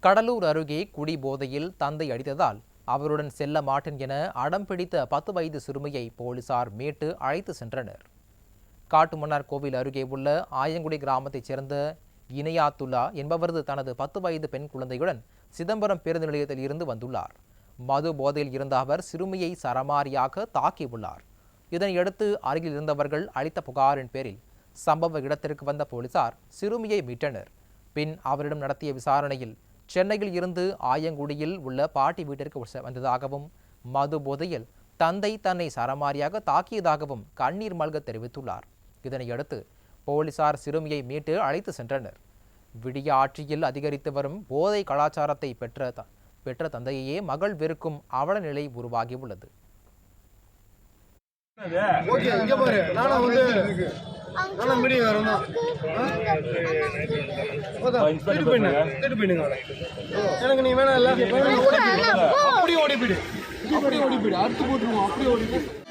கடலூர் அருகே குடிபோதையில் தந்தை அடித்ததால் அவருடன் செல்ல மாட்டேன் என அடம் பிடித்த 10 வயது சிறுமியை போலீசார் மீட்டு அழைத்து சென்றனர். காட்டுமன்னார் கோவில் அருகே உள்ள ஆயங்குடி கிராமத்தைச் சேர்ந்த இனையாத்துல்லா என்பவரது தனது 10 வயது பெண் குழந்தையுடன் சிதம்பரம் பேருந்து நிலையத்தில் இருந்து வந்துள்ளார். மது போதையில் இருந்த அவர் சிறுமியை சரமாரியாக தாக்கியுள்ளார். இதனையடுத்து அருகில் இருந்தவர்கள் அளித்த புகாரின் பேரில் சம்பவ இடத்திற்கு வந்த போலீசார் சிறுமியை மீட்டனர். பின் அவரிடம் நடத்திய விசாரணையில் சென்னையில் இருந்து ஆயங்குடியில் உள்ள பாட்டி வீட்டிற்கு வந்ததாகவும் மது போதையில் தந்தை தன்னை சரமாரியாக தாக்கியதாகவும் கண்ணீர் மல்க தெரிவித்துள்ளார். இதனையடுத்து போலீசார் சிறுமியை மீட்டு அழைத்து சென்றனர். விடிய ஆட்சியில் அதிகரித்து வரும் போதை கலாச்சாரத்தை பெற்ற தந்தையே மகள் வெறுக்கும் அவல நிலை உருவாகியுள்ளது. எனக்கு நீ வேணா இல்ல அப்படி ஓடி போயிடு அடுத்து போட்டுருவோம் அப்படி ஓடி போயிடு